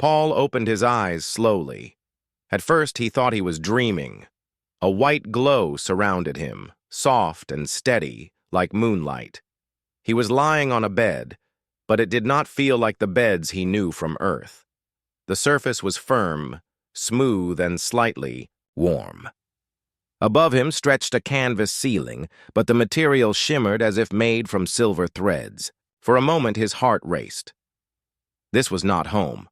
Paul opened his eyes slowly. At first, he thought he was dreaming. A white glow surrounded him, soft and steady, like moonlight. He was lying on a bed, but it did not feel like the beds he knew from Earth. The surface was firm, smooth, and slightly warm. Above him stretched a canvas ceiling, but the material shimmered as if made from silver threads. For a moment, his heart raced. This was not home.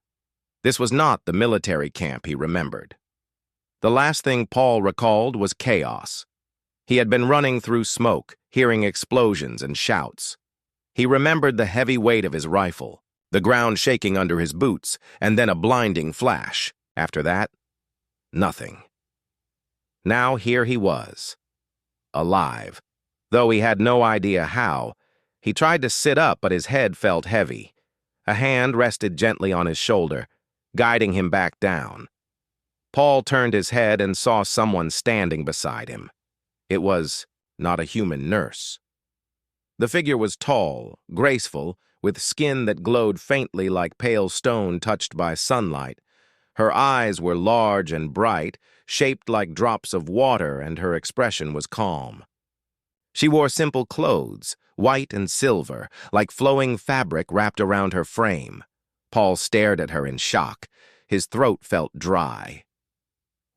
This was not the military camp he remembered. The last thing Paul recalled was chaos. He had been running through smoke, hearing explosions and shouts. He remembered the heavy weight of his rifle, the ground shaking under his boots, and then a blinding flash. After that, nothing. Now here he was, alive. Though he had no idea how, he tried to sit up, but his head felt heavy. A hand rested gently on his shoulder, guiding him back down. Paul turned his head and saw someone standing beside him. It was not a human nurse. The figure was tall, graceful, with skin that glowed faintly like pale stone touched by sunlight. Her eyes were large and bright, shaped like drops of water, and her expression was calm. She wore simple clothes, white and silver, like flowing fabric wrapped around her frame. Paul stared at her in shock. His throat felt dry.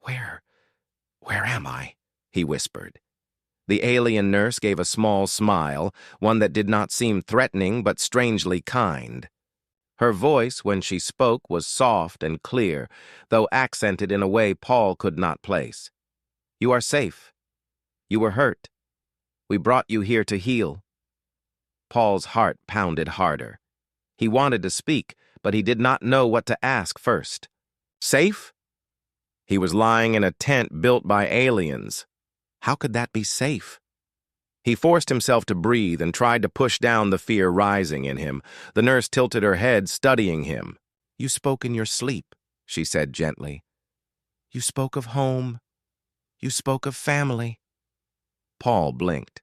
Where am I?" he whispered. The alien nurse gave a small smile, one that did not seem threatening but strangely kind. Her voice, when she spoke, was soft and clear, though accented in a way Paul could not place. "You are safe. You were hurt. We brought you here to heal." Paul's heart pounded harder. He wanted to speak, but he did not know what to ask first. Safe? He was lying in a tent built by aliens. How could that be safe? He forced himself to breathe and tried to push down the fear rising in him. The nurse tilted her head, studying him. "You spoke in your sleep," she said gently. "You spoke of home. You spoke of family." Paul blinked.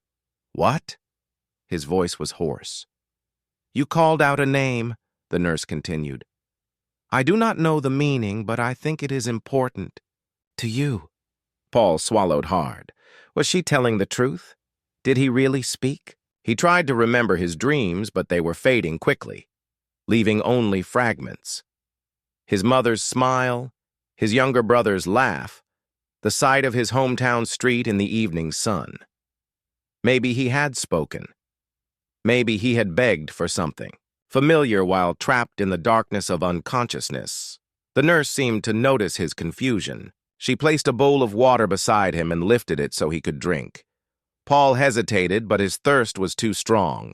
"What?" His voice was hoarse. "You called out a name," the nurse continued. "I do not know the meaning, but I think it is important. To you." Paul swallowed hard. Was she telling the truth? Did he really speak? He tried to remember his dreams, but they were fading quickly, leaving only fragments. His mother's smile, his younger brother's laugh, the sight of his hometown street in the evening sun. Maybe he had spoken. Maybe he had begged for something, familiar while trapped in the darkness of unconsciousness. The nurse seemed to notice his confusion. She placed a bowl of water beside him and lifted it so he could drink. Paul hesitated, but his thirst was too strong.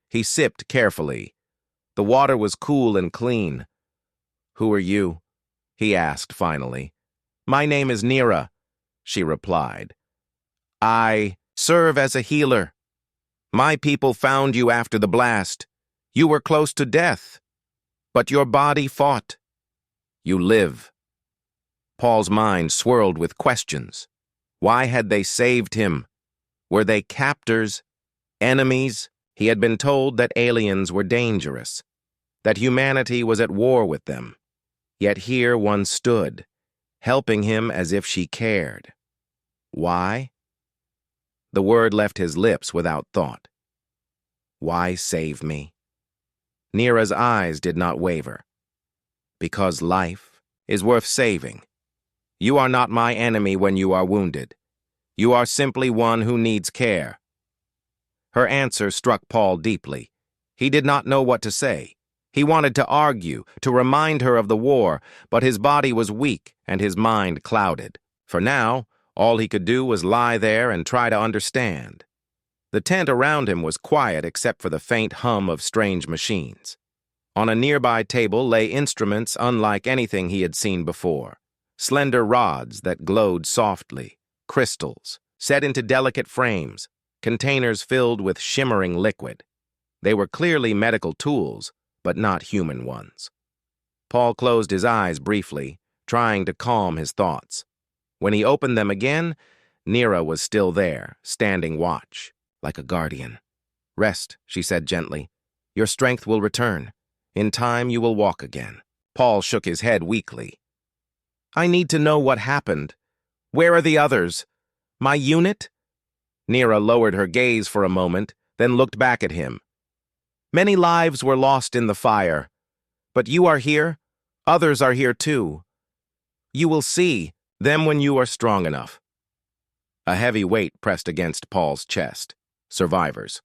He sipped carefully. The water was cool and clean. "Who are you?" he asked finally. "My name is Nira," she replied. "I serve as a healer. My people found you after the blast. You were close to death, but your body fought. You live." Paul's mind swirled with questions. Why had they saved him? Were they captors? Enemies? He had been told that aliens were dangerous, that humanity was at war with them. Yet here one stood, helping him as if she cared. Why? The word left his lips without thought. Why save me? Nira's eyes did not waver. Because life is worth saving. You are not my enemy when you are wounded. You are simply one who needs care. Her answer struck Paul deeply. He did not know what to say. He wanted to argue, to remind her of the war, but his body was weak and his mind clouded. For now, all he could do was lie there and try to understand. The tent around him was quiet except for the faint hum of strange machines. On a nearby table lay instruments unlike anything he had seen before. Slender rods that glowed softly, crystals, set into delicate frames, containers filled with shimmering liquid. They were clearly medical tools, but not human ones. Paul closed his eyes briefly, trying to calm his thoughts. When he opened them again, Nira was still there, standing watch, like a guardian. "Rest," she said gently. "Your strength will return. In time you will walk again." Paul shook his head weakly. I need to know what happened. Where are the others? My unit? Nira lowered her gaze for a moment, then looked back at him. Many lives were lost in the fire. But you are here. Others are here too. You will see them when you are strong enough. A heavy weight pressed against Paul's chest. Survivors.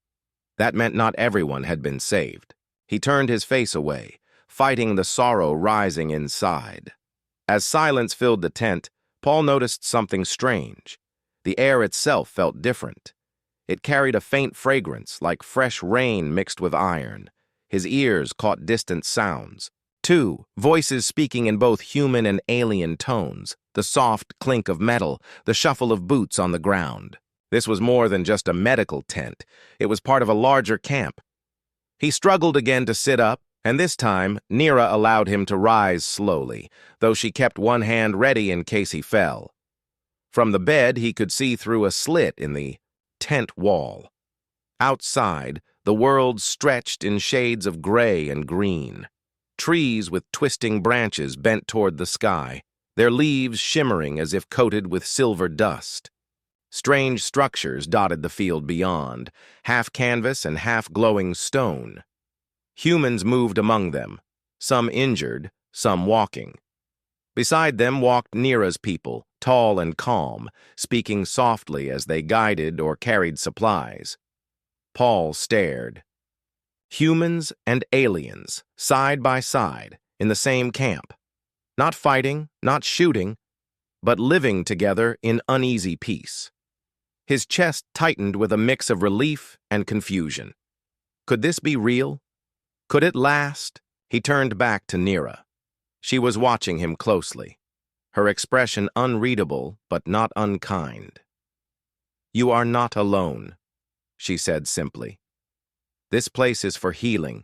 That meant not everyone had been saved. He turned his face away, fighting the sorrow rising inside. As silence filled the tent, Paul noticed something strange. The air itself felt different. It carried a faint fragrance, like fresh rain mixed with iron. His ears caught distant sounds. Two voices speaking in both human and alien tones, the soft clink of metal, the shuffle of boots on the ground. This was more than just a medical tent. It was part of a larger camp. He struggled again to sit up, and this time, Nira allowed him to rise slowly, though she kept one hand ready in case he fell. From the bed, he could see through a slit in the tent wall. Outside, the world stretched in shades of gray and green. Trees with twisting branches bent toward the sky, their leaves shimmering as if coated with silver dust. Strange structures dotted the field beyond, half canvas and half glowing stone. Humans moved among them, some injured, some walking. Beside them walked Nira's people, tall and calm, speaking softly as they guided or carried supplies. Paul stared. Humans and aliens, side by side, in the same camp. Not fighting, not shooting, but living together in uneasy peace. His chest tightened with a mix of relief and confusion. Could this be real? Could it last? He turned back to Nira. She was watching him closely, her expression unreadable but not unkind. You are not alone, she said simply. This place is for healing,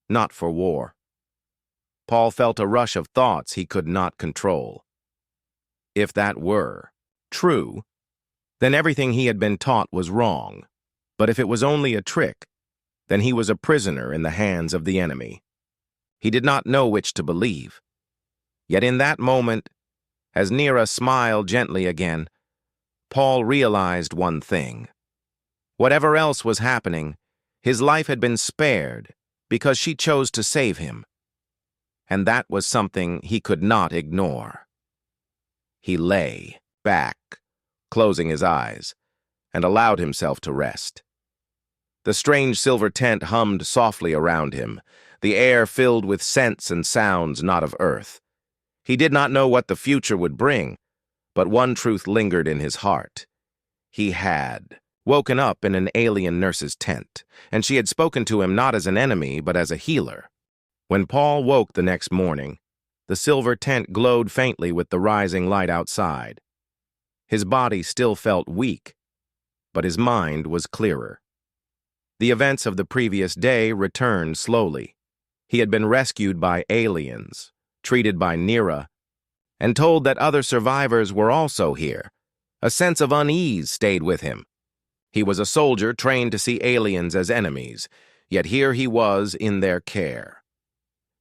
not for war. Paul felt a rush of thoughts he could not control. If that were true, then everything he had been taught was wrong. But if it was only a trick, then he was a prisoner in the hands of the enemy. He did not know which to believe. Yet in that moment, as Nira smiled gently again, Paul realized one thing. Whatever else was happening, his life had been spared because she chose to save him. And that was something he could not ignore. He lay back, closing his eyes, and allowed himself to rest. The strange silver tent hummed softly around him, the air filled with scents and sounds not of earth. He did not know what the future would bring, but one truth lingered in his heart. He had woken up in an alien nurse's tent, and she had spoken to him not as an enemy, but as a healer. When Paul woke the next morning, the silver tent glowed faintly with the rising light outside. His body still felt weak, but his mind was clearer. The events of the previous day returned slowly. He had been rescued by aliens, treated by Nira, and told that other survivors were also here. A sense of unease stayed with him. He was a soldier trained to see aliens as enemies, yet here he was in their care.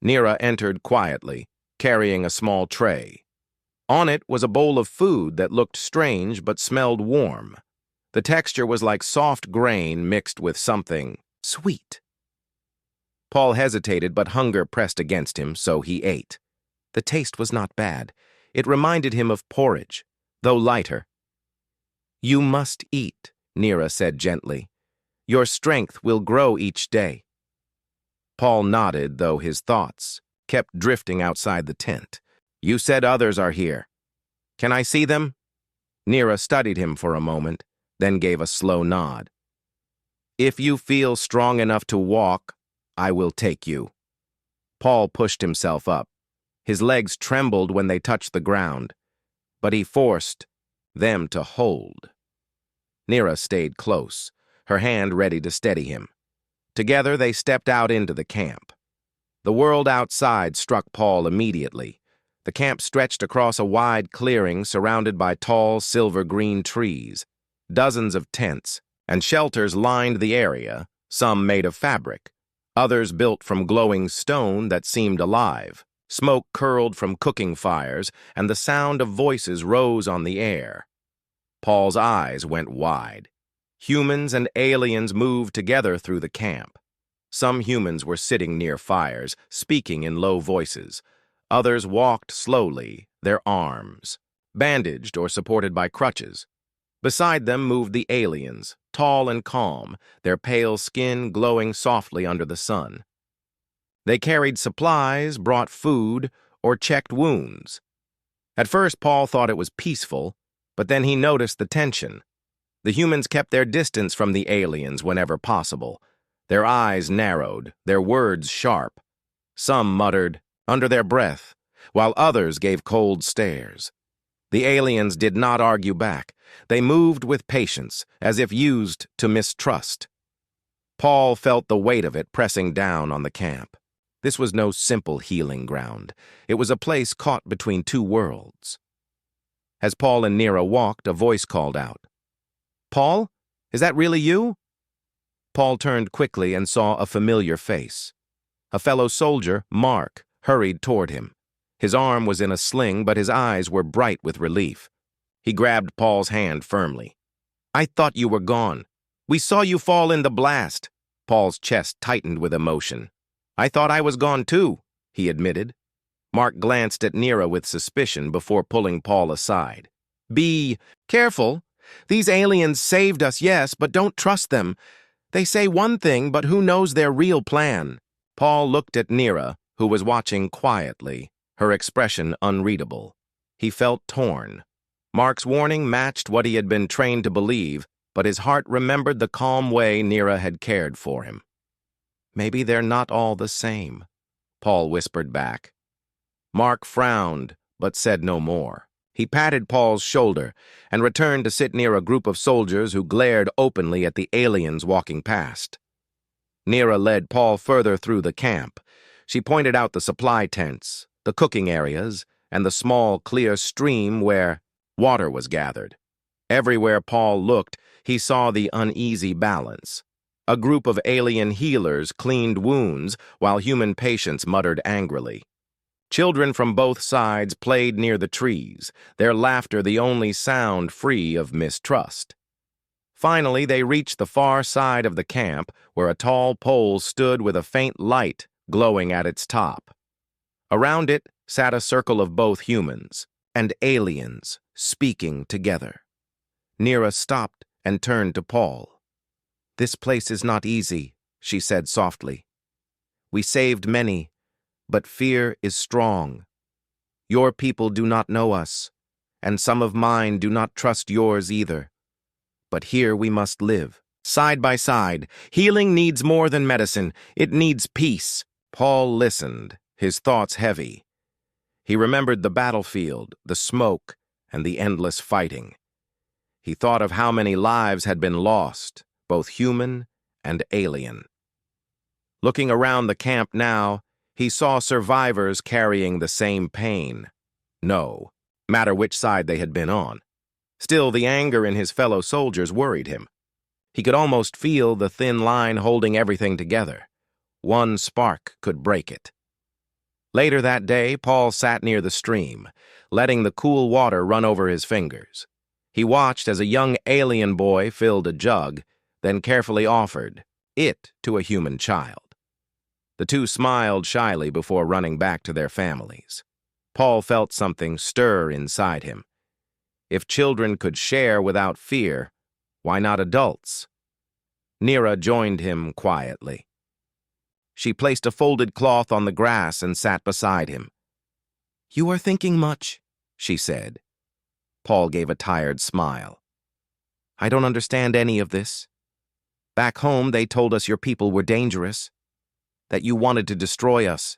Nira entered quietly, carrying a small tray. On it was a bowl of food that looked strange but smelled warm. The texture was like soft grain mixed with something sweet. Paul hesitated, but hunger pressed against him, so he ate. The taste was not bad. It reminded him of porridge, though lighter. You must eat, Nira said gently. Your strength will grow each day. Paul nodded, though his thoughts kept drifting outside the tent. You said others are here. Can I see them? Nira studied him for a moment, then gave a slow nod. If you feel strong enough to walk, I will take you. Paul pushed himself up. His legs trembled when they touched the ground, but he forced them to hold. Nira stayed close, her hand ready to steady him. Together they stepped out into the camp. The world outside struck Paul immediately. The camp stretched across a wide clearing surrounded by tall silver-green trees. Dozens of tents and shelters lined the area, some made of fabric, others built from glowing stone that seemed alive. Smoke curled from cooking fires, and the sound of voices rose on the air. Paul's eyes went wide. Humans and aliens moved together through the camp. Some humans were sitting near fires, speaking in low voices. Others walked slowly, their arms bandaged or supported by crutches. Beside them moved the aliens, tall and calm, their pale skin glowing softly under the sun. They carried supplies, brought food, or checked wounds. At first, Paul thought it was peaceful, but then he noticed the tension. The humans kept their distance from the aliens whenever possible. Their eyes narrowed, their words sharp. Some muttered under their breath, while others gave cold stares. The aliens did not argue back. They moved with patience, as if used to mistrust. Paul felt the weight of it pressing down on the camp. This was no simple healing ground. It was a place caught between two worlds. As Paul and Nira walked, a voice called out, "Paul, is that really you?" Paul turned quickly and saw a familiar face. A fellow soldier, Mark, hurried toward him. His arm was in a sling, but his eyes were bright with relief. He grabbed Paul's hand firmly. "I thought you were gone. We saw you fall in the blast." Paul's chest tightened with emotion. "I thought I was gone too," he admitted. Mark glanced at Nira with suspicion before pulling Paul aside. "Be careful. These aliens saved us, yes, but don't trust them. They say one thing, but who knows their real plan?" Paul looked at Nira, who was watching quietly, her expression unreadable. He felt torn. Mark's warning matched what he had been trained to believe, but his heart remembered the calm way Nira had cared for him. "Maybe they're not all the same," Paul whispered back. Mark frowned, but said no more. He patted Paul's shoulder and returned to sit near a group of soldiers who glared openly at the aliens walking past. Nira led Paul further through the camp. She pointed out the supply tents, the cooking areas, and the small, clear stream where water was gathered. Everywhere Paul looked, he saw the uneasy balance. A group of alien healers cleaned wounds while human patients muttered angrily. Children from both sides played near the trees, their laughter the only sound free of mistrust. Finally, they reached the far side of the camp, where a tall pole stood with a faint light glowing at its top. Around it sat a circle of both humans and aliens speaking together. Nira stopped and turned to Paul. "This place is not easy," she said softly. "We saved many, but fear is strong. Your people do not know us, and some of mine do not trust yours either. But here we must live, side by side. Healing needs more than medicine. It needs peace." Paul listened, his thoughts heavy. He remembered the battlefield, the smoke, and the endless fighting. He thought of how many lives had been lost, both human and alien. Looking around the camp now, he saw survivors carrying the same pain. No matter which side they had been on. Still, the anger in his fellow soldiers worried him. He could almost feel the thin line holding everything together. One spark could break it. Later that day, Paul sat near the stream, letting the cool water run over his fingers. He watched as a young alien boy filled a jug, then carefully offered it to a human child. The two smiled shyly before running back to their families. Paul felt something stir inside him. If children could share without fear, why not adults? Nira joined him quietly. She placed a folded cloth on the grass and sat beside him. "You are thinking much," she said. Paul gave a tired smile. "I don't understand any of this. Back home, they told us your people were dangerous, that you wanted to destroy us.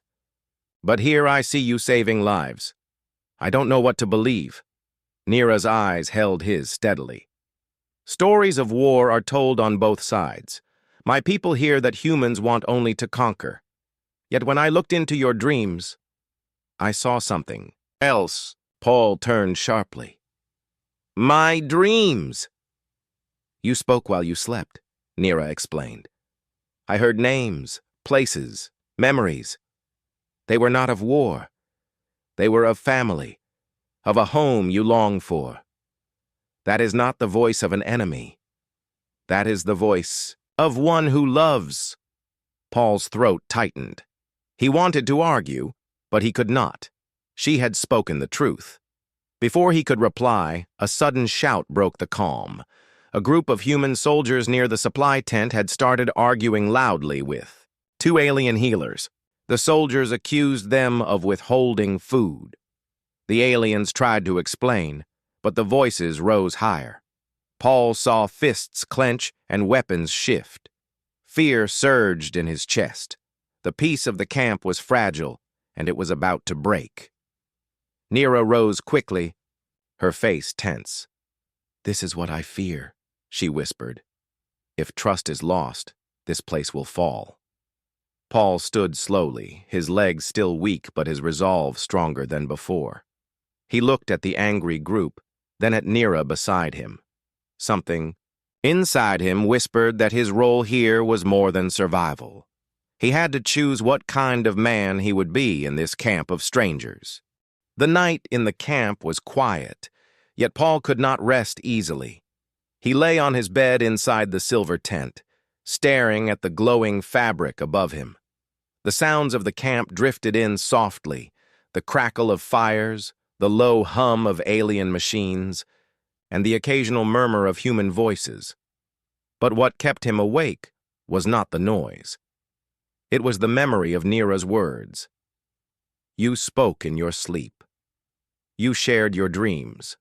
But here I see you saving lives. I don't know what to believe." Nira's eyes held his steadily. "Stories of war are told on both sides. My people hear that humans want only to conquer. Yet when I looked into your dreams, I saw something else." Paul turned sharply. "My dreams!" "You spoke while you slept," Nira explained. "I heard names, places, memories. They were not of war. They were of family, of a home you long for. That is not the voice of an enemy. That is the voice of one who loves. Paul's throat tightened. He wanted to argue, but he could not. She had spoken the truth. Before he could reply, a sudden shout broke the calm. A group of human soldiers near the supply tent had started arguing loudly with two alien healers. The soldiers accused them of withholding food. The aliens tried to explain, but the voices rose higher. Paul saw fists clench and weapons shift. Fear surged in his chest. The peace of the camp was fragile, and it was about to break. Nira rose quickly, her face tense. "This is what I fear," she whispered. "If trust is lost, this place will fall." Paul stood slowly, his legs still weak but his resolve stronger than before. He looked at the angry group, then at Nira beside him. Something inside him whispered that his role here was more than survival. He had to choose what kind of man he would be in this camp of strangers. The night in the camp was quiet, yet Paul could not rest easily. He lay on his bed inside the silver tent, staring at the glowing fabric above him. The sounds of the camp drifted in softly, the crackle of fires, the low hum of alien machines, and the occasional murmur of human voices. But what kept him awake was not the noise. It was the memory of Nira's words. "You spoke in your sleep. You shared your dreams."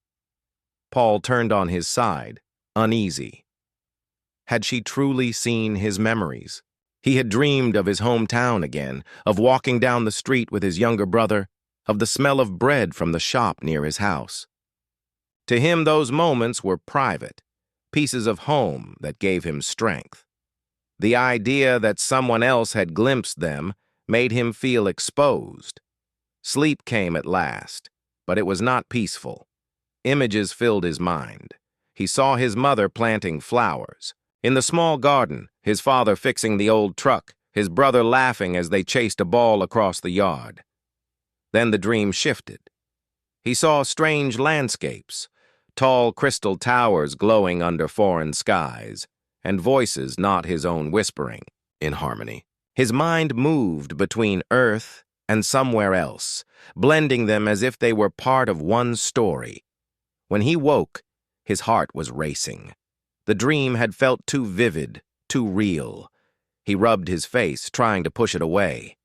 Paul turned on his side, uneasy. Had she truly seen his memories? He had dreamed of his hometown again, of walking down the street with his younger brother, of the smell of bread from the shop near his house. To him, those moments were private, pieces of home that gave him strength. The idea that someone else had glimpsed them made him feel exposed. Sleep came at last, but it was not peaceful. Images filled his mind. He saw his mother planting flowers. In the small garden, his father fixing the old truck, his brother laughing as they chased a ball across the yard. Then the dream shifted. He saw strange landscapes, tall crystal towers glowing under foreign skies, and voices not his own whispering in harmony. His mind moved between Earth and somewhere else, blending them as if they were part of one story. When he woke, his heart was racing. The dream had felt too vivid, too real. He rubbed his face, trying to push it away.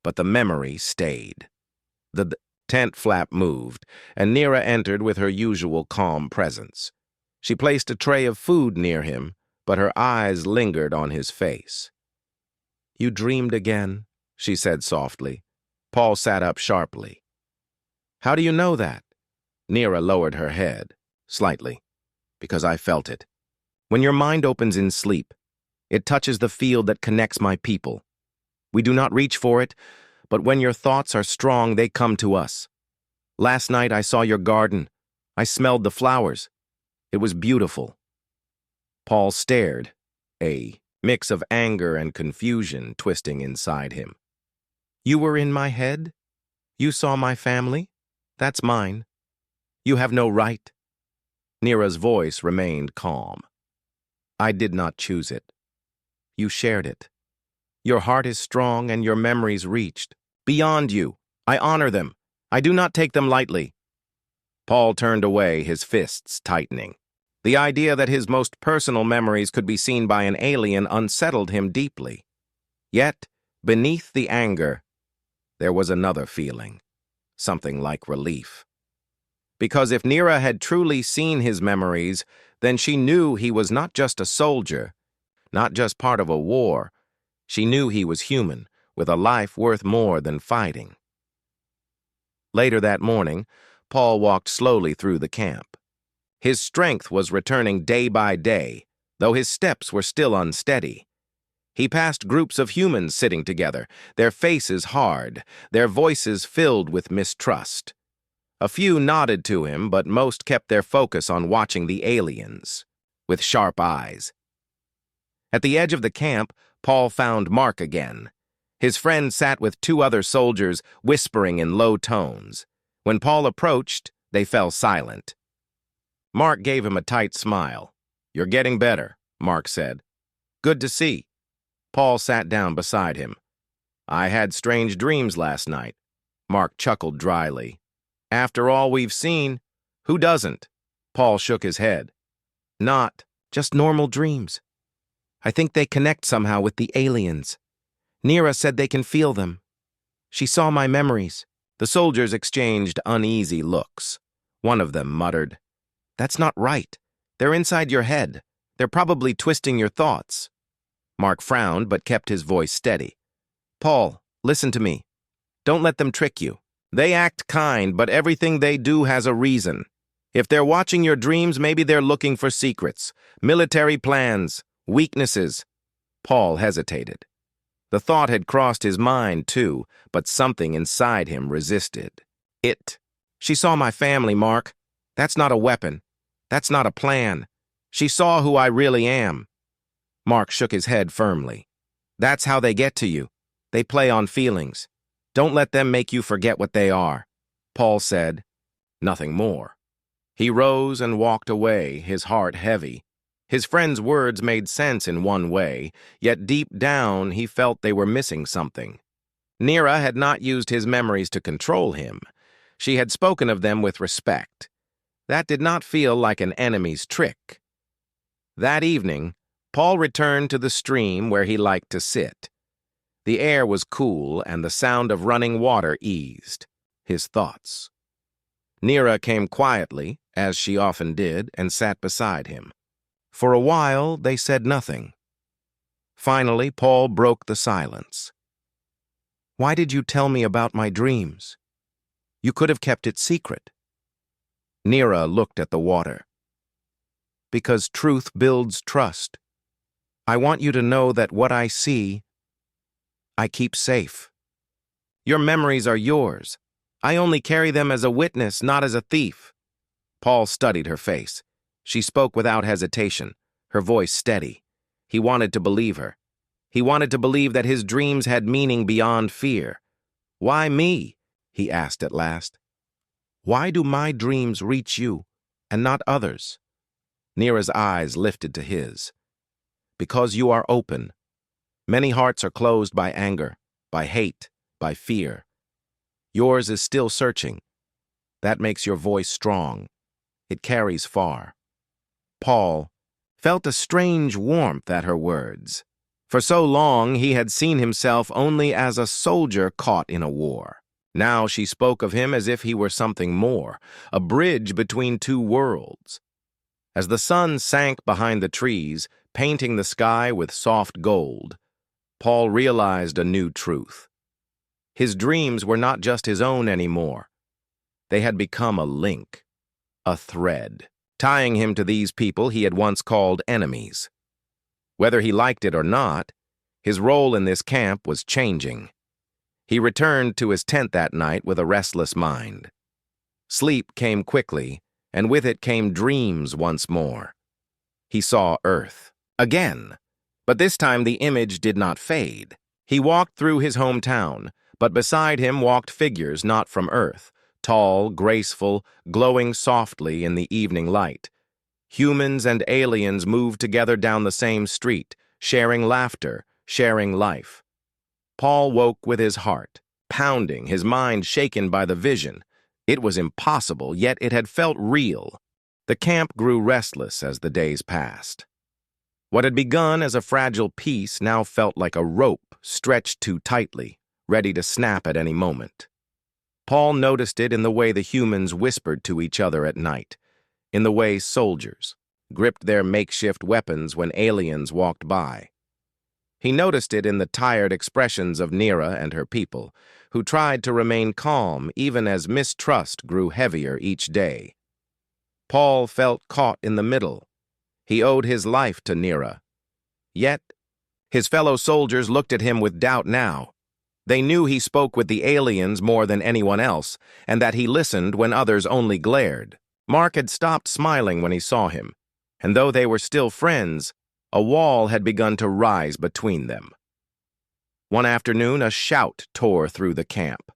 But the memory stayed. The tent flap moved, and Nira entered with her usual calm presence. She placed a tray of food near him, but her eyes lingered on his face. "You dreamed again," she said softly. Paul sat up sharply. "How do you know that?" Nira lowered her head, slightly. "Because I felt it. When your mind opens in sleep, it touches the field that connects my people. We do not reach for it, but when your thoughts are strong, they come to us. Last night I saw your garden. I smelled the flowers. It was beautiful." Paul stared, a mix of anger and confusion twisting inside him. "You were in my head? You saw my family? That's mine. You have no right." Nira's voice remained calm. "I did not choose it. You shared it. Your heart is strong and your memories reached. Beyond you. I honor them. I do not take them lightly." Paul turned away, his fists tightening. The idea that his most personal memories could be seen by an alien unsettled him deeply. Yet, beneath the anger, there was another feeling, something like relief. Because if Nira had truly seen his memories, then she knew he was not just a soldier, not just part of a war. She knew he was human, with a life worth more than fighting. Later that morning, Paul walked slowly through the camp. His strength was returning day by day, though his steps were still unsteady. He passed groups of humans sitting together, their faces hard, their voices filled with mistrust. A few nodded to him, but most kept their focus on watching the aliens, with sharp eyes. At the edge of the camp, Paul found Mark again. His friend sat with two other soldiers, whispering in low tones. When Paul approached, they fell silent. Mark gave him a tight smile. "You're getting better," Mark said. "Good to see." Paul sat down beside him. "I had strange dreams last night." Mark chuckled dryly. "After all we've seen, who doesn't?" Paul shook his head. "Not just normal dreams. I think they connect somehow with the aliens. Nira said they can feel them. She saw my memories." The soldiers exchanged uneasy looks. One of them muttered, "That's not right. They're inside your head. They're probably twisting your thoughts." Mark frowned but kept his voice steady. "Paul, listen to me. Don't let them trick you. They act kind, but everything they do has a reason. If they're watching your dreams, maybe they're looking for secrets, military plans, weaknesses." Paul hesitated. The thought had crossed his mind, too, but something inside him resisted. She saw my family, Mark. That's not a weapon. That's not a plan. She saw who I really am." Mark shook his head firmly. "That's how they get to you. They play on feelings. Don't let them make you forget what they are." Paul said nothing more. He rose and walked away, his heart heavy. His friend's words made sense in one way, yet deep down he felt they were missing something. Nira had not used his memories to control him. She had spoken of them with respect. That did not feel like an enemy's trick. That evening, Paul returned to the stream where he liked to sit. The air was cool and the sound of running water eased his thoughts. Nira came quietly, as she often did, and sat beside him. For a while, they said nothing. Finally, Paul broke the silence. "Why did you tell me about my dreams? You could have kept it secret." Nira looked at the water. "Because truth builds trust. I want you to know that what I see, I keep safe. Your memories are yours. I only carry them as a witness, not as a thief." Paul studied her face. She spoke without hesitation, her voice steady. He wanted to believe her. He wanted to believe that his dreams had meaning beyond fear. "Why me?" he asked at last. "Why do my dreams reach you and not others?" Nira's eyes lifted to his. "Because you are open. Many hearts are closed by anger, by hate, by fear. Yours is still searching. That makes your voice strong. It carries far." Paul felt a strange warmth at her words. For so long he had seen himself only as a soldier caught in a war. Now she spoke of him as if he were something more, a bridge between two worlds. As the sun sank behind the trees, painting the sky with soft gold, Paul realized a new truth. His dreams were not just his own anymore. They had become a link, a thread, tying him to these people he had once called enemies. Whether he liked it or not, his role in this camp was changing. He returned to his tent that night with a restless mind. Sleep came quickly, and with it came dreams once more. He saw Earth again, but this time the image did not fade. He walked through his hometown, but beside him walked figures not from Earth, tall, graceful, glowing softly in the evening light. Humans and aliens moved together down the same street, sharing laughter, sharing life. Paul woke with his heart pounding, his mind shaken by the vision. It was impossible, yet it had felt real. The camp grew restless as the days passed. What had begun as a fragile piece now felt like a rope stretched too tightly, ready to snap at any moment. Paul noticed it in the way the humans whispered to each other at night, in the way soldiers gripped their makeshift weapons when aliens walked by. He noticed it in the tired expressions of Nira and her people, who tried to remain calm even as mistrust grew heavier each day. Paul felt caught in the middle. He owed his life to Nira. Yet, his fellow soldiers looked at him with doubt now. They knew he spoke with the aliens more than anyone else, and that he listened when others only glared. Mark had stopped smiling when he saw him, and though they were still friends, a wall had begun to rise between them. One afternoon, a shout tore through the camp.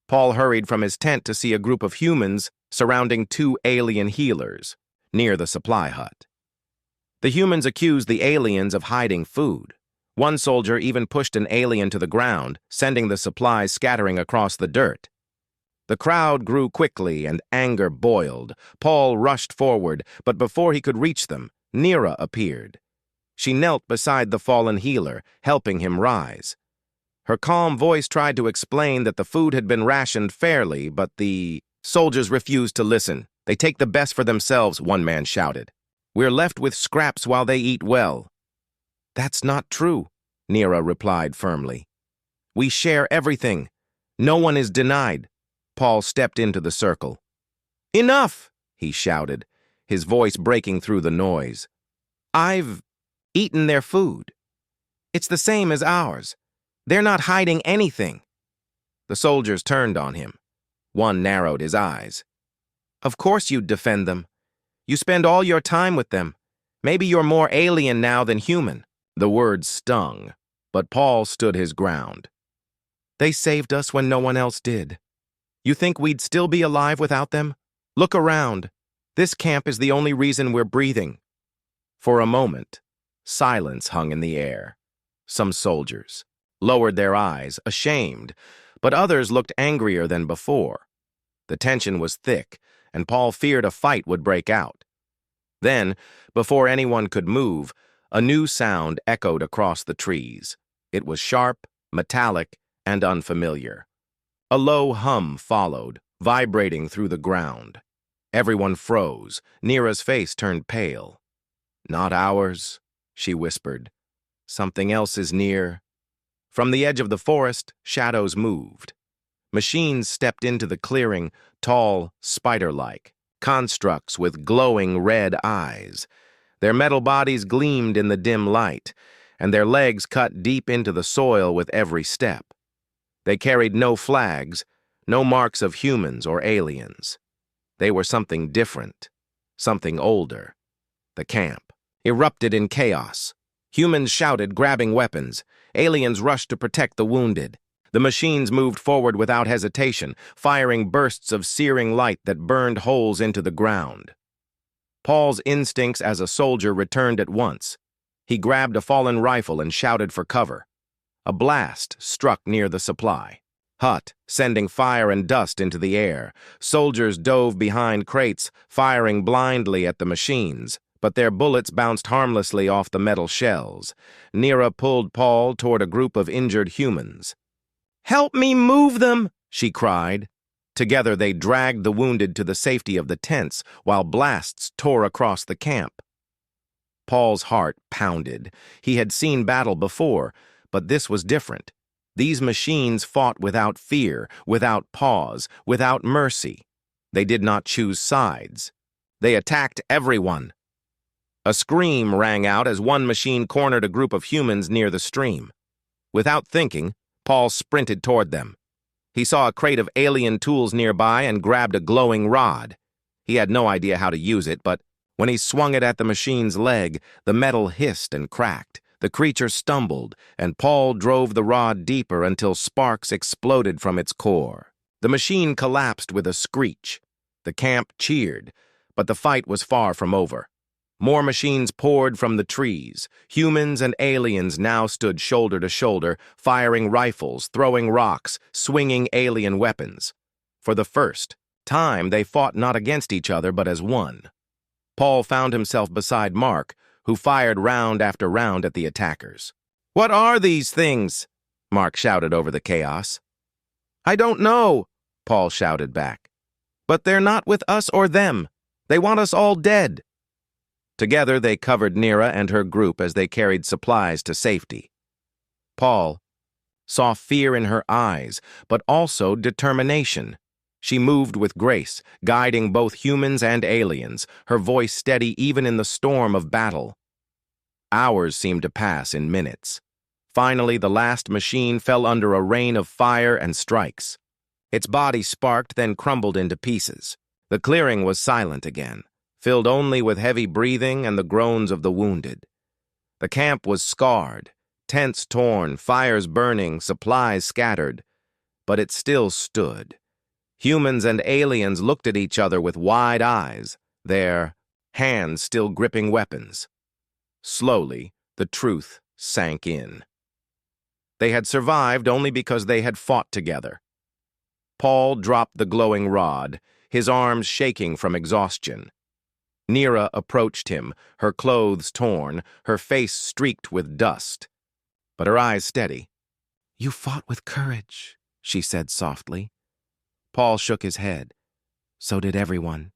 Paul hurried from his tent to see a group of humans surrounding two alien healers near the supply hut. The humans accused the aliens of hiding food. One soldier even pushed an alien to the ground, sending the supplies scattering across the dirt. The crowd grew quickly and anger boiled. Paul rushed forward, but before he could reach them, Nera appeared. She knelt beside the fallen healer, helping him rise. Her calm voice tried to explain that the food had been rationed fairly, but the soldiers refused to listen. "They take the best for themselves," one man shouted. "We're left with scraps while they eat well." "That's not true," Nera replied firmly. "We share everything. No one is denied." Paul stepped into the circle. "Enough!" he shouted, his voice breaking through the noise. "I've eaten their food. It's the same as ours. They're not hiding anything." The soldiers turned on him. One narrowed his eyes. "Of course you'd defend them. You spend all your time with them. Maybe you're more alien now than human." The words stung, but Paul stood his ground. "They saved us when no one else did. You think we'd still be alive without them? Look around. This camp is the only reason we're breathing." For a moment, silence hung in the air. Some soldiers lowered their eyes, ashamed, but others looked angrier than before. The tension was thick, and Paul feared a fight would break out. Then, before anyone could move, a new sound echoed across the trees. It was sharp, metallic, and unfamiliar. A low hum followed, vibrating through the ground. Everyone froze. Nera's face turned pale. "Not ours," she whispered. "Something else is near." From the edge of the forest, shadows moved. Machines stepped into the clearing, tall, spider-like, constructs with glowing red eyes. Their metal bodies gleamed in the dim light, and their legs cut deep into the soil with every step. They carried no flags, no marks of humans or aliens. They were something different, something older. The camp erupted in chaos. Humans shouted, grabbing weapons. Aliens rushed to protect the wounded. The machines moved forward without hesitation, firing bursts of searing light that burned holes into the ground. Paul's instincts as a soldier returned at once. He grabbed a fallen rifle and shouted for cover. A blast struck near the supply hut, sending fire and dust into the air. Soldiers dove behind crates, firing blindly at the machines, but their bullets bounced harmlessly off the metal shells. Nera pulled Paul toward a group of injured humans. "Help me move them!" she cried. Together they dragged the wounded to the safety of the tents, while blasts tore across the camp. Paul's heart pounded. He had seen battle before, but this was different. These machines fought without fear, without pause, without mercy. They did not choose sides. They attacked everyone. A scream rang out as one machine cornered a group of humans near the stream. Without thinking, Paul sprinted toward them. He saw a crate of alien tools nearby and grabbed a glowing rod. He had no idea how to use it, but when he swung it at the machine's leg, the metal hissed and cracked. The creature stumbled, and Paul drove the rod deeper until sparks exploded from its core. The machine collapsed with a screech. The camp cheered, but the fight was far from over. More machines poured from the trees. Humans and aliens now stood shoulder to shoulder, firing rifles, throwing rocks, swinging alien weapons. For the first time, they fought not against each other, but as one. Paul found himself beside Mark, who fired round after round at the attackers. "What are these things?" Mark shouted over the chaos. "I don't know," Paul shouted back. "But they're not with us or them. They want us all dead." Together they covered Nera and her group as they carried supplies to safety. Paul saw fear in her eyes, but also determination. She moved with grace, guiding both humans and aliens, her voice steady even in the storm of battle. Hours seemed to pass in minutes. Finally, the last machine fell under a rain of fire and strikes. Its body sparked, then crumbled into pieces. The clearing was silent again, filled only with heavy breathing and the groans of the wounded. The camp was scarred, Tents torn, fires burning, supplies scattered. But it still stood. Humans and aliens looked at each other with wide eyes, their hands still gripping weapons. Slowly, the truth sank in. They had survived only because they had fought together. Paul dropped the glowing rod, his arms shaking from exhaustion. Nira approached him, her clothes torn, her face streaked with dust, but her eyes steady. "You fought with courage," she said softly. Paul shook his head. "So did everyone,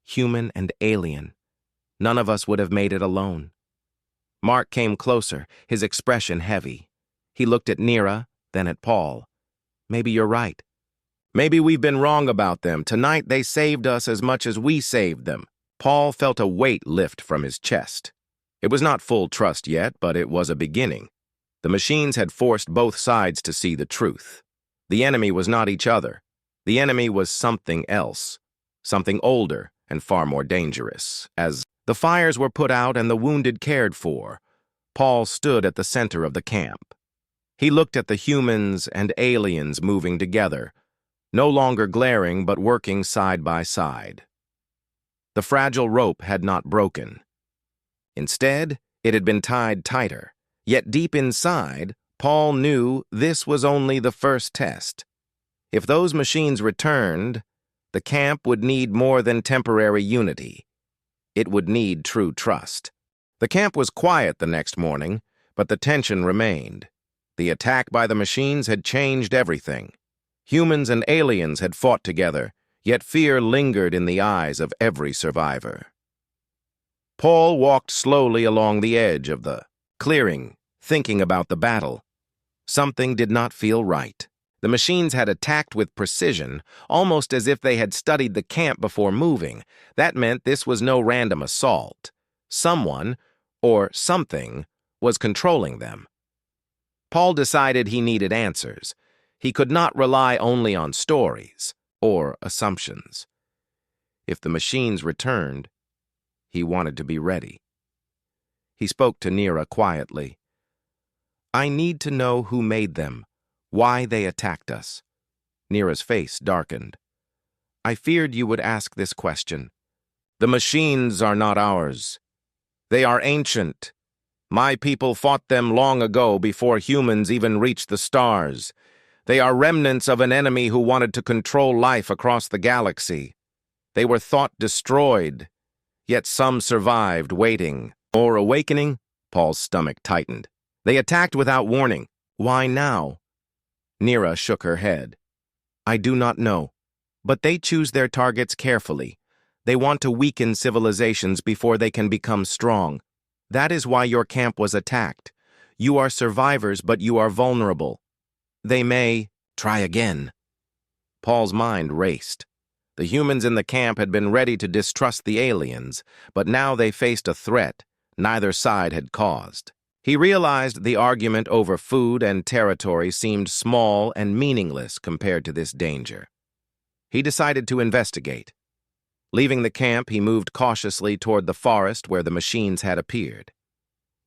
human and alien. None of us would have made it alone." Mark came closer, his expression heavy. He looked at Nira, then at Paul. "Maybe you're right. Maybe we've been wrong about them. Tonight they saved us as much as we saved them." Paul felt a weight lift from his chest. It was not full trust yet, but it was a beginning. The machines had forced both sides to see the truth. The enemy was not each other. The enemy was something else, something older and far more dangerous. As the fires were put out and the wounded cared for, Paul stood at the center of the camp. He looked at the humans and aliens moving together, no longer glaring but working side by side. The fragile rope had not broken. Instead, it had been tied tighter. Yet deep inside, Paul knew this was only the first test. If those machines returned, the camp would need more than temporary unity. It would need true trust. The camp was quiet the next morning, but the tension remained. The attack by the machines had changed everything. Humans and aliens had fought together, yet fear lingered in the eyes of every survivor. Paul walked slowly along the edge of the clearing, thinking about the battle. Something did not feel right. The machines had attacked with precision, almost as if they had studied the camp before moving. That meant this was no random assault. Someone, or something, was controlling them. Paul decided he needed answers. He could not rely only on stories or assumptions. If the machines returned, he wanted to be ready. He spoke to Nira quietly. "I need to know who made them, why they attacked us." Nira's face darkened. "I feared you would ask this question." "The machines are not ours. They are ancient. My people fought them long ago before humans even reached the stars. They are remnants of an enemy who wanted to control life across the galaxy. They were thought destroyed, yet some survived, waiting or awakening." Paul's stomach tightened. "They attacked without warning. Why now?" Nira shook her head. "I do not know, but they choose their targets carefully. They want to weaken civilizations before they can become strong. That is why your camp was attacked. You are survivors, but you are vulnerable. They may try again." Paul's mind raced. The humans in the camp had been ready to distrust the aliens, but now they faced a threat neither side had caused. He realized the argument over food and territory seemed small and meaningless compared to this danger. He decided to investigate. Leaving the camp, he moved cautiously toward the forest where the machines had appeared.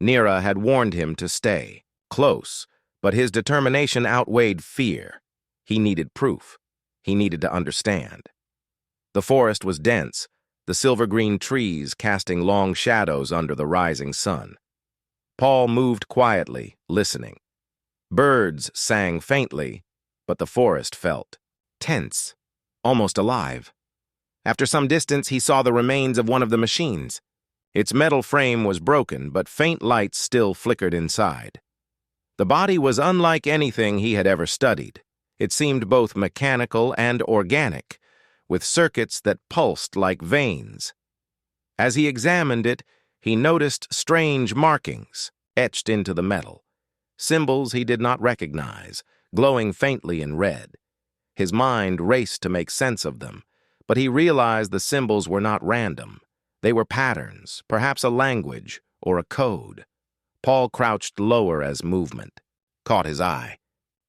Nira had warned him to stay close, but his determination outweighed fear. He needed proof. He needed to understand. The forest was dense, the silver-green trees casting long shadows under the rising sun. Paul moved quietly, listening. Birds sang faintly, but the forest felt tense, almost alive. After some distance, he saw the remains of one of the machines. Its metal frame was broken, but faint lights still flickered inside. The body was unlike anything he had ever studied. It seemed both mechanical and organic, with circuits that pulsed like veins. As he examined it, he noticed strange markings etched into the metal, symbols he did not recognize, glowing faintly in red. His mind raced to make sense of them, but he realized the symbols were not random. They were patterns, perhaps a language or a code. Paul crouched lower as movement caught his eye.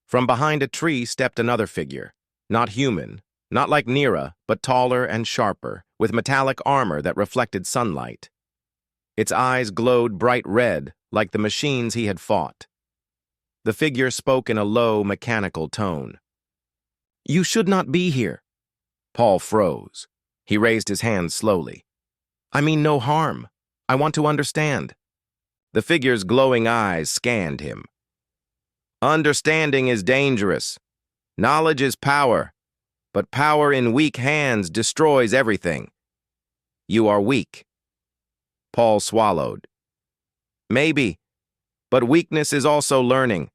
From behind a tree stepped another figure, not human, not like Nira, but taller and sharper, with metallic armor that reflected sunlight. Its eyes glowed bright red, like the machines he had fought. The figure spoke in a low, mechanical tone. "You should not be here." Paul froze. He raised his hand slowly. "I mean no harm. I want to understand." The figure's glowing eyes scanned him. "Understanding is dangerous. Knowledge is power, but power in weak hands destroys everything. You are weak." Paul swallowed. "Maybe, but weakness is also learning.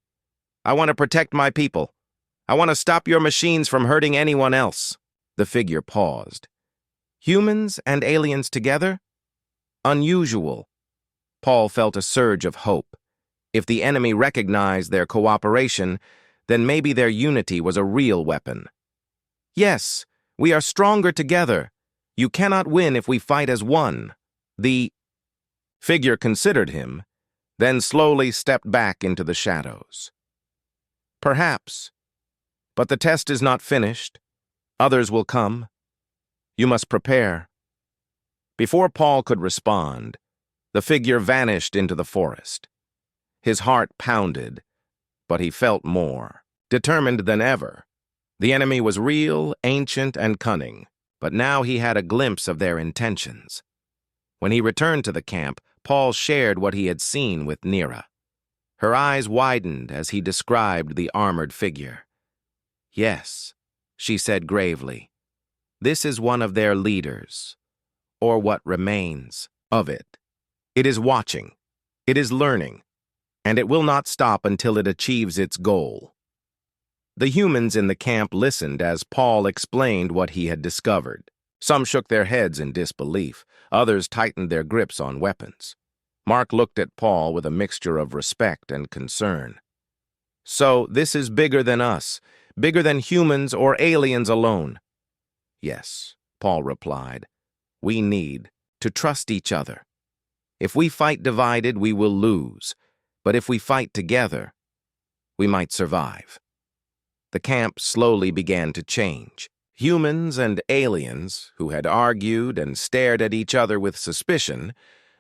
I want to protect my people. I want to stop your machines from hurting anyone else." The figure paused. "Humans and aliens together? Unusual." Paul felt a surge of hope. If the enemy recognized their cooperation, then maybe their unity was a real weapon. "Yes, we are stronger together. You cannot win if we fight as one." The figure considered him, then slowly stepped back into the shadows. "Perhaps. But the test is not finished. Others will come. You must prepare." Before Paul could respond, the figure vanished into the forest. His heart pounded, but he felt more determined than ever. The enemy was real, ancient, and cunning, but now he had a glimpse of their intentions. When he returned to the camp, Paul shared what he had seen with Nira. Her eyes widened as he described the armored figure. "Yes," she said gravely, "this is one of their leaders, or what remains of it. It is watching, it is learning, and it will not stop until it achieves its goal." The humans in the camp listened as Paul explained what he had discovered. Some shook their heads in disbelief. Others tightened their grips on weapons. Mark looked at Paul with a mixture of respect and concern. "So this is bigger than us, bigger than humans or aliens alone." "Yes," Paul replied. "We need to trust each other. If we fight divided, we will lose. But if we fight together, we might survive." The camp slowly began to change. Humans and aliens, who had argued and stared at each other with suspicion,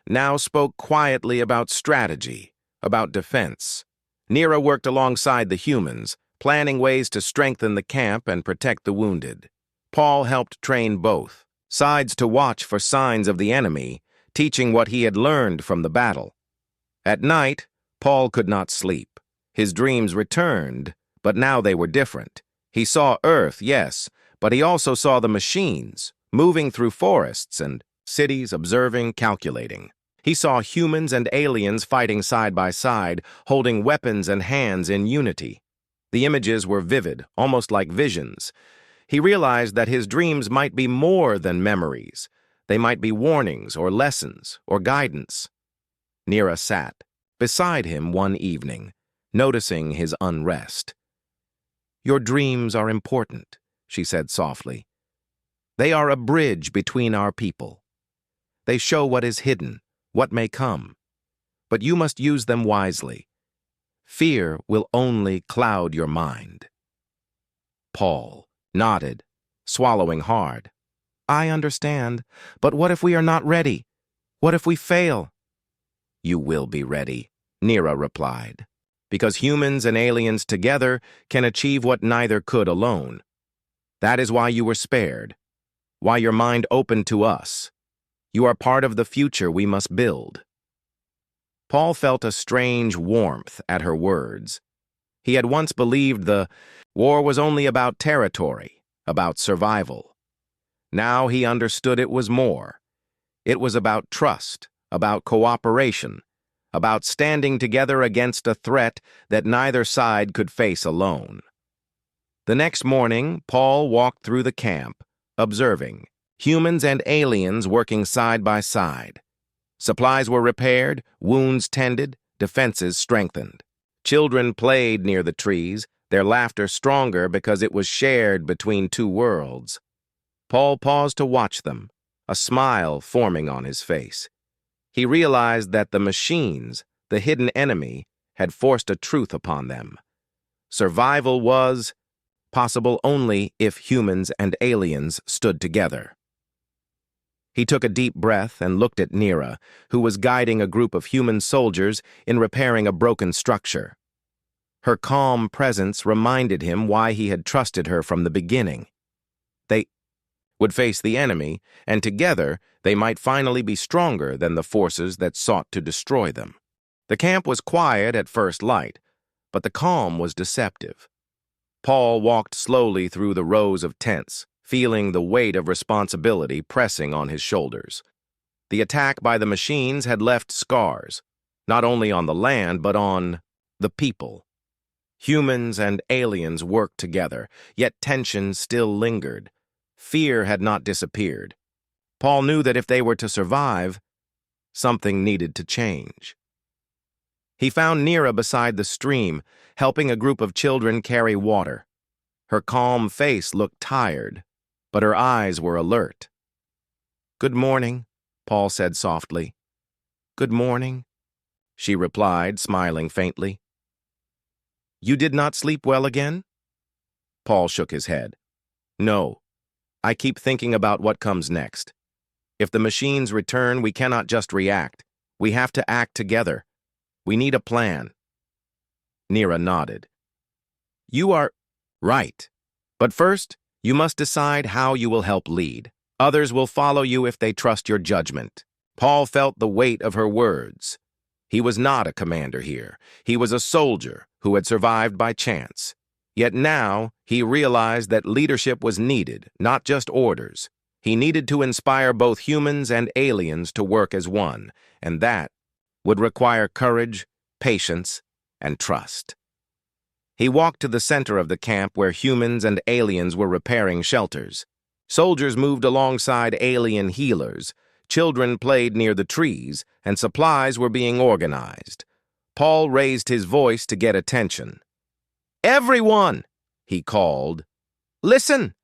now spoke quietly about strategy, about defense. Nira worked alongside the humans, planning ways to strengthen the camp and protect the wounded. Paul helped train both sides to watch for signs of the enemy, teaching what he had learned from the battle. At night, Paul could not sleep. His dreams returned, but now they were different. He saw Earth, yes, but he also saw the machines, moving through forests and cities, observing, calculating. He saw humans and aliens fighting side by side, holding weapons and hands in unity. The images were vivid, almost like visions. He realized that his dreams might be more than memories. They might be warnings or lessons or guidance. Nira sat beside him one evening, noticing his unrest. "Your dreams are important," she said softly. "They are a bridge between our people. They show what is hidden, what may come. But you must use them wisely. Fear will only cloud your mind." Paul nodded, swallowing hard. "I understand, but what if we are not ready? What if we fail?" "You will be ready," Nira replied, "because humans and aliens together can achieve what neither could alone. That is why you were spared, why your mind opened to us. You are part of the future we must build." Paul felt a strange warmth at her words. He had once believed the war was only about territory, about survival. Now he understood it was more. It was about trust, about cooperation, about standing together against a threat that neither side could face alone. The next morning, Paul walked through the camp, observing humans and aliens working side by side. Supplies were repaired, wounds tended, defenses strengthened. Children played near the trees, their laughter stronger because it was shared between two worlds. Paul paused to watch them, a smile forming on his face. He realized that the machines, the hidden enemy, had forced a truth upon them. Survival was possible only if humans and aliens stood together. He took a deep breath and looked at Nira, who was guiding a group of human soldiers in repairing a broken structure. Her calm presence reminded him why he had trusted her from the beginning. They would face the enemy, and together they might finally be stronger than the forces that sought to destroy them. The camp was quiet at first light, but the calm was deceptive. Paul walked slowly through the rows of tents, feeling the weight of responsibility pressing on his shoulders. The attack by the machines had left scars, not only on the land but on the people. Humans and aliens worked together, yet tension still lingered. Fear had not disappeared. Paul knew that if they were to survive, something needed to change. He found Nira beside the stream, helping a group of children carry water. Her calm face looked tired, but her eyes were alert. "Good morning," Paul said softly. "Good morning," she replied, smiling faintly. "You did not sleep well again?" Paul shook his head. "No. I keep thinking about what comes next. If the machines return, we cannot just react. We have to act together. We need a plan." Nira nodded. "You are right. But first, you must decide how you will help lead. Others will follow you if they trust your judgment." Paul felt the weight of her words. He was not a commander here. He was a soldier who had survived by chance. Yet now, he realized that leadership was needed, not just orders. He needed to inspire both humans and aliens to work as one, and that would require courage, patience, and trust. He walked to the center of the camp where humans and aliens were repairing shelters. Soldiers moved alongside alien healers, children played near the trees, and supplies were being organized. Paul raised his voice to get attention. "Everyone!" he called. "Listen!"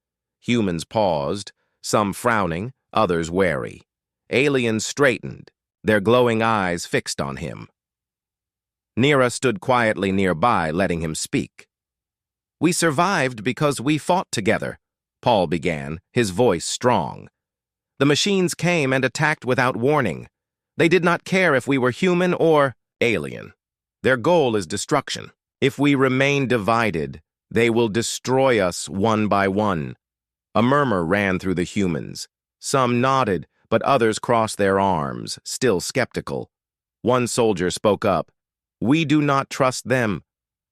Humans paused, some frowning, others wary. Aliens straightened, their glowing eyes fixed on him. Nira stood quietly nearby, letting him speak. "We survived because we fought together," Paul began, his voice strong. "The machines came and attacked without warning. They did not care if we were human or alien. Their goal is destruction. If we remain divided, they will destroy us one by one." A murmur ran through the humans. Some nodded, but others crossed their arms, still skeptical. One soldier spoke up. "We do not trust them.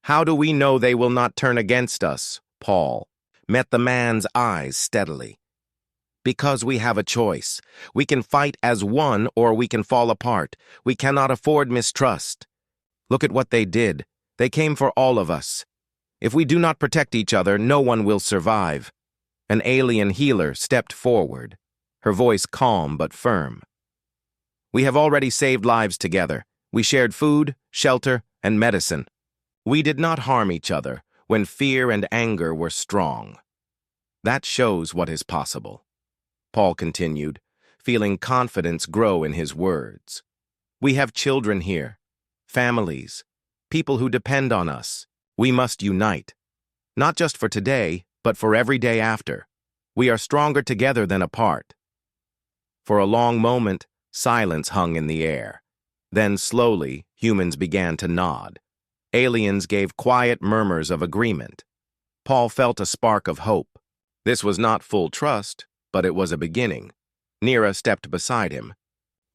How do we know they will not turn against us?" Paul met the man's eyes steadily. "Because we have a choice. We can fight as one or we can fall apart. We cannot afford mistrust. Look at what they did. They came for all of us. If we do not protect each other, no one will survive." An alien healer stepped forward, her voice calm but firm. "We have already saved lives together. We shared food, shelter, and medicine. We did not harm each other when fear and anger were strong. That shows what is possible," Paul continued, feeling confidence grow in his words. "We have children here, families, people who depend on us. We must unite, not just for today, but for every day after. We are stronger together than apart." For a long moment, silence hung in the air. Then slowly, humans began to nod. Aliens gave quiet murmurs of agreement. Paul felt a spark of hope. This was not full trust, but it was a beginning. Nira stepped beside him.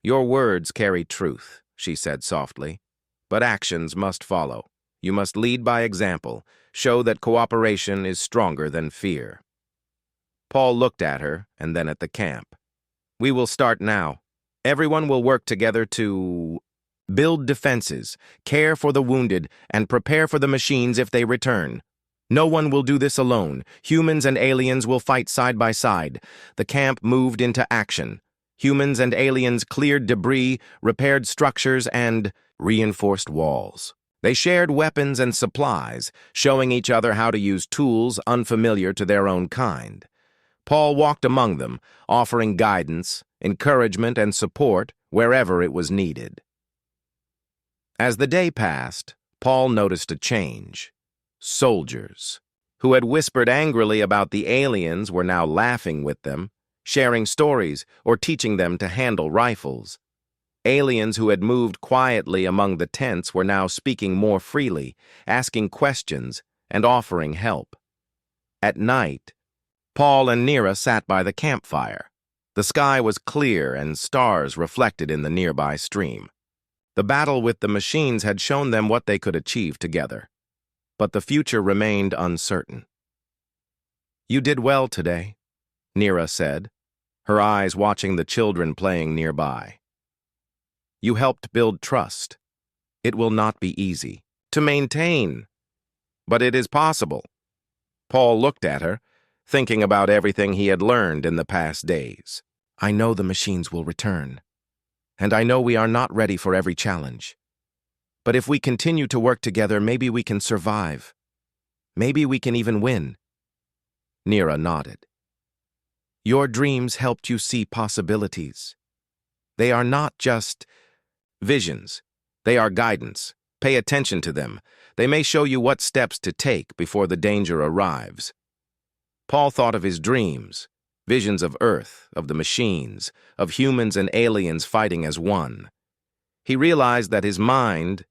"Your words carry truth," she said softly, "but actions must follow. You must lead by example, show that cooperation is stronger than fear." Paul looked at her and then at the camp. "We will start now. Everyone will work together to build defenses, care for the wounded, and prepare for the machines if they return. No one will do this alone. Humans and aliens will fight side by side." The camp moved into action. Humans and aliens cleared debris, repaired structures, and reinforced walls. They shared weapons and supplies, showing each other how to use tools unfamiliar to their own kind. Paul walked among them, offering guidance, encouragement, and support wherever it was needed. As the day passed, Paul noticed a change. Soldiers, who had whispered angrily about the aliens, were now laughing with them, sharing stories or teaching them to handle rifles. Aliens who had moved quietly among the tents were now speaking more freely, asking questions, and offering help. At night, Paul and Nira sat by the campfire. The sky was clear and stars reflected in the nearby stream. The battle with the machines had shown them what they could achieve together. But the future remained uncertain. "You did well today," Nira said, her eyes watching the children playing nearby. "You helped build trust. It will not be easy to maintain, but it is possible." Paul looked at her, thinking about everything he had learned in the past days. "I know the machines will return, and I know we are not ready for every challenge. But if we continue to work together, maybe we can survive. Maybe we can even win." Nira nodded. "Your dreams helped you see possibilities. They are not just visions. They are guidance. Pay attention to them. They may show you what steps to take before the danger arrives." Paul thought of his dreams, visions of Earth, of the machines, of humans and aliens fighting as one. He realized that his mind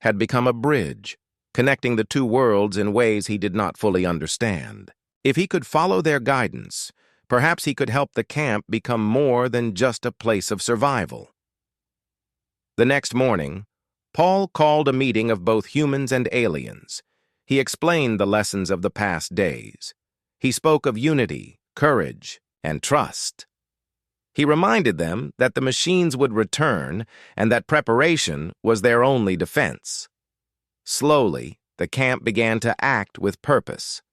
had become a bridge, connecting the two worlds in ways he did not fully understand. If he could follow their guidance, perhaps he could help the camp become more than just a place of survival. The next morning, Paul called a meeting of both humans and aliens. He explained the lessons of the past days. He spoke of unity, courage, and trust. He reminded them that the machines would return and that preparation was their only defense. Slowly, the camp began to act with purpose.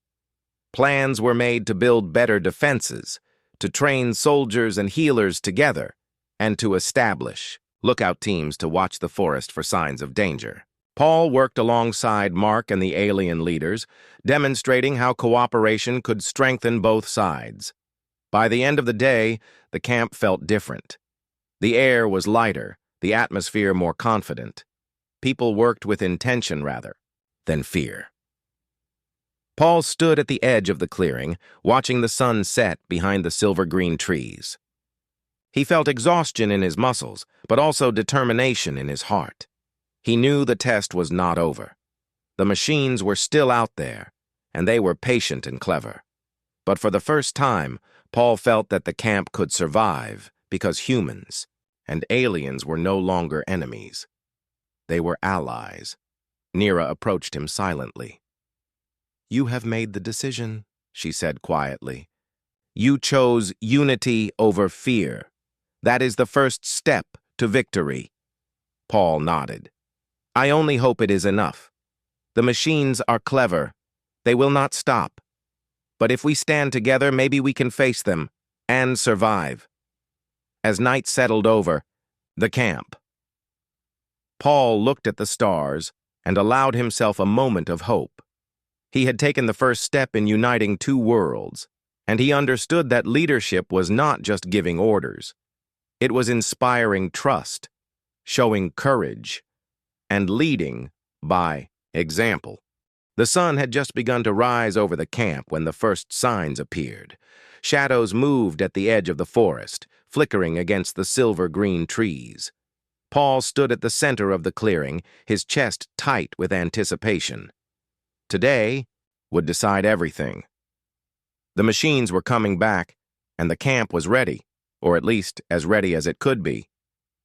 Plans were made to build better defenses, to train soldiers and healers together, and to establish lookout teams to watch the forest for signs of danger. Paul worked alongside Mark and the alien leaders, demonstrating how cooperation could strengthen both sides. By the end of the day, the camp felt different. The air was lighter, the atmosphere more confident. People worked with intention rather than fear. Paul stood at the edge of the clearing, watching the sun set behind the silver-green trees. He felt exhaustion in his muscles, but also determination in his heart. He knew the test was not over. The machines were still out there, and they were patient and clever. But for the first time, Paul felt that the camp could survive because humans and aliens were no longer enemies. They were allies. Nira approached him silently. "You have made the decision," she said quietly. "You chose unity over fear. That is the first step to victory." Paul nodded. "I only hope it is enough. The machines are clever. They will not stop. But if we stand together, maybe we can face them and survive." As night settled over, the camp. Paul looked at the stars and allowed himself a moment of hope. He had taken the first step in uniting two worlds, and he understood that leadership was not just giving orders. It was inspiring trust, showing courage, and leading by example. The sun had just begun to rise over the camp when the first signs appeared. Shadows moved at the edge of the forest, flickering against the silver-green trees. Paul stood at the center of the clearing, his chest tight with anticipation. Today would decide everything. The machines were coming back, and the camp was ready, or at least as ready as it could be.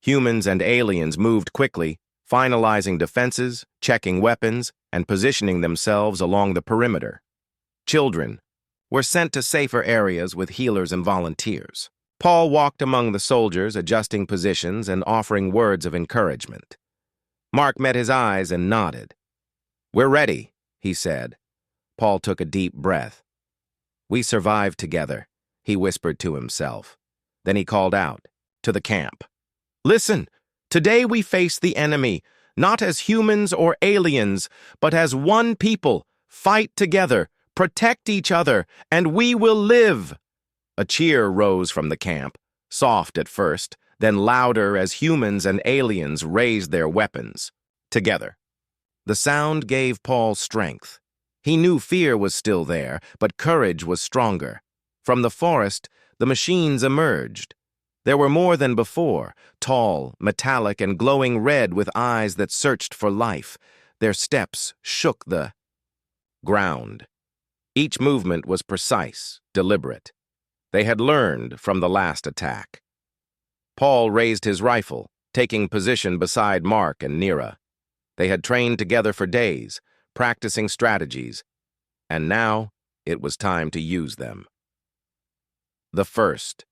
Humans and aliens moved quickly, finalizing defenses, checking weapons, and positioning themselves along the perimeter. Children were sent to safer areas with healers and volunteers. Paul walked among the soldiers, adjusting positions and offering words of encouragement. Mark met his eyes and nodded. "We're ready," he said. Paul took a deep breath. "We survived together," he whispered to himself. Then he called out to the camp. "Listen, today we face the enemy, not as humans or aliens, but as one people. Fight together, protect each other, and we will live." A cheer rose from the camp, soft at first, then louder as humans and aliens raised their weapons. Together. The sound gave Paul strength. He knew fear was still there, but courage was stronger. From the forest, the machines emerged. There were more than before, tall, metallic, and glowing red with eyes that searched for life. Their steps shook the ground. Each movement was precise, deliberate. They had learned from the last attack. Paul raised his rifle, taking position beside Mark and Nira. They had trained together for days, practicing strategies, and now it was time to use them. The first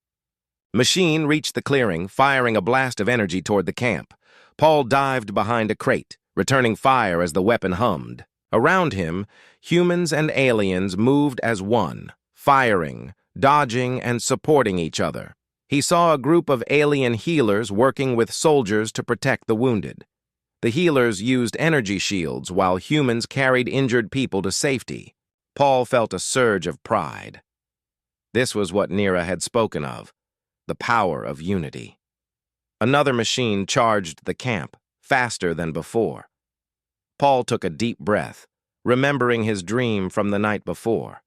machine reached the clearing, firing a blast of energy toward the camp. Paul dived behind a crate, returning fire as the weapon hummed. Around him, humans and aliens moved as one, firing, dodging, and supporting each other. He saw a group of alien healers working with soldiers to protect the wounded. The healers used energy shields while humans carried injured people to safety. Paul felt a surge of pride. This was what Nira had spoken of, the power of unity. Another machine charged the camp, faster than before. Paul took a deep breath, remembering his dream from the night before.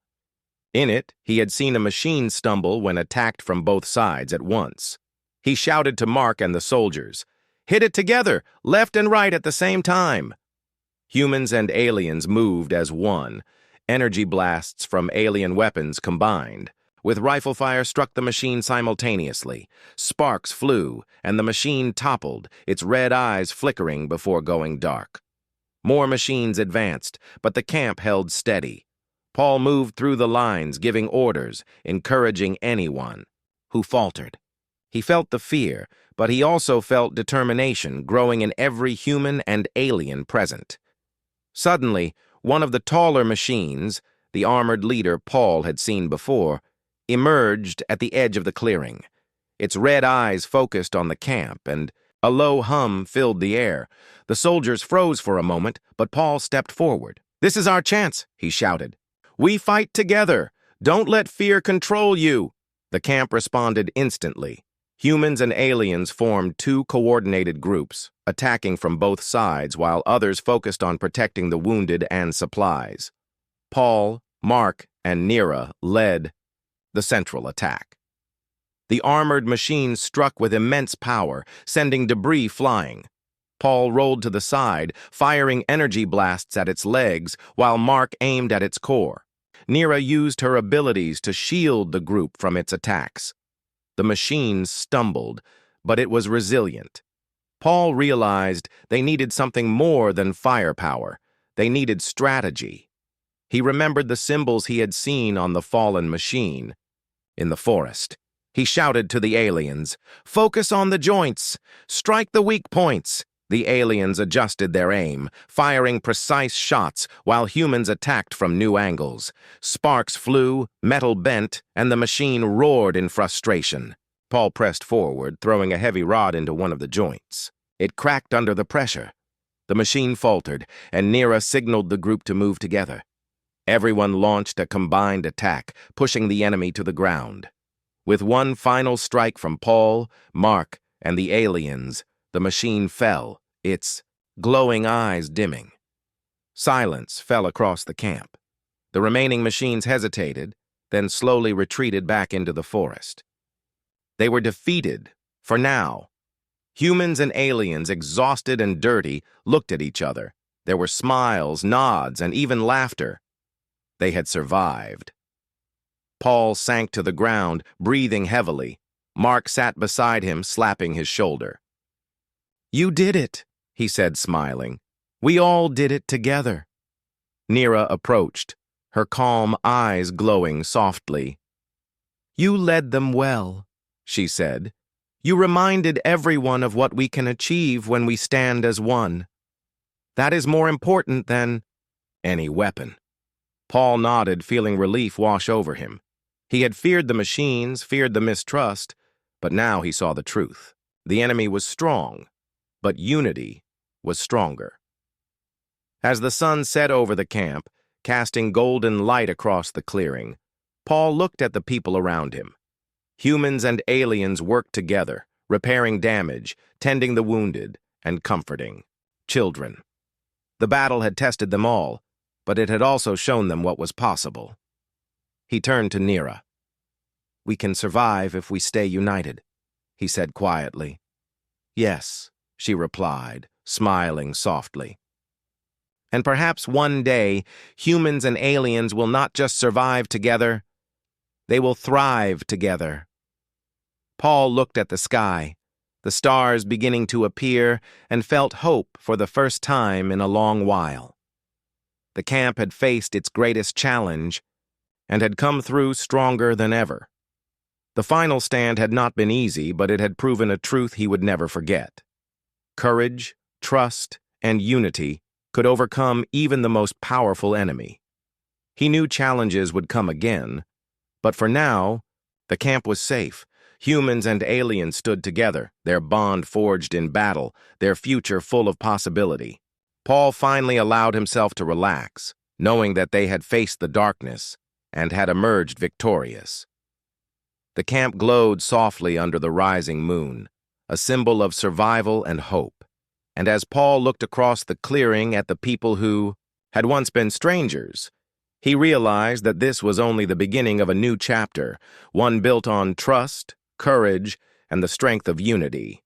In it, he had seen a machine stumble when attacked from both sides at once. He shouted to Mark and the soldiers, "Hit it together, left and right at the same time." Humans and aliens moved as one. Energy blasts from alien weapons combined. With rifle fire struck the machine simultaneously. Sparks flew, and the machine toppled, its red eyes flickering before going dark. More machines advanced, but the camp held steady. Paul moved through the lines, giving orders, encouraging anyone who faltered. He felt the fear, but he also felt determination growing in every human and alien present. Suddenly, one of the taller machines, the armored leader Paul had seen before, emerged at the edge of the clearing. Its red eyes focused on the camp, and a low hum filled the air. The soldiers froze for a moment, but Paul stepped forward. "This is our chance," he shouted. "We fight together. Don't let fear control you." The camp responded instantly. Humans and aliens formed two coordinated groups, attacking from both sides while others focused on protecting the wounded and supplies. Paul, Mark, and Nira led the central attack. The armored machine struck with immense power, sending debris flying. Paul rolled to the side, firing energy blasts at its legs, while Mark aimed at its core. Nira used her abilities to shield the group from its attacks. The machine stumbled, but it was resilient. Paul realized they needed something more than firepower. They needed strategy. He remembered the symbols he had seen on the fallen machine. In the forest, he shouted to the aliens, "Focus on the joints! Strike the weak points!" The aliens adjusted their aim, firing precise shots while humans attacked from new angles. Sparks flew, metal bent, and the machine roared in frustration. Paul pressed forward, throwing a heavy rod into one of the joints. It cracked under the pressure. The machine faltered, and Nira signaled the group to move together. Everyone launched a combined attack, pushing the enemy to the ground. With one final strike from Paul, Mark, and the aliens, the machine fell, its glowing eyes dimming. Silence fell across the camp. The remaining machines hesitated, then slowly retreated back into the forest. They were defeated, for now. Humans and aliens, exhausted and dirty, looked at each other. There were smiles, nods, and even laughter. They had survived. Paul sank to the ground, breathing heavily. Mark sat beside him, slapping his shoulder. "You did it," he said, smiling. "We all did it together." Nira approached, her calm eyes glowing softly. "You led them well," she said. "You reminded everyone of what we can achieve when we stand as one. That is more important than any weapon." Paul nodded, feeling relief wash over him. He had feared the machines, feared the mistrust, but now he saw the truth. The enemy was strong, but unity was stronger. As the sun set over the camp, casting golden light across the clearing, Paul looked at the people around him. Humans and aliens worked together, repairing damage, tending the wounded, and comforting children. The battle had tested them all, but it had also shown them what was possible. He turned to Nira. "We can survive if we stay united," he said quietly. Yes, she replied, smiling softly. And perhaps one day, humans and aliens will not just survive together, they will thrive together. Paul looked at the sky, the stars beginning to appear, and felt hope for the first time in a long while. The camp had faced its greatest challenge and had come through stronger than ever. The final stand had not been easy, but it had proven a truth he would never forget. Courage, trust, and unity could overcome even the most powerful enemy. He knew challenges would come again, but for now, the camp was safe. Humans and aliens stood together, their bond forged in battle, their future full of possibility. Paul finally allowed himself to relax, knowing that they had faced the darkness and had emerged victorious. The camp glowed softly under the rising moon, a symbol of survival and hope. And as Paul looked across the clearing at the people who had once been strangers, he realized that this was only the beginning of a new chapter, one built on trust, courage, and the strength of unity.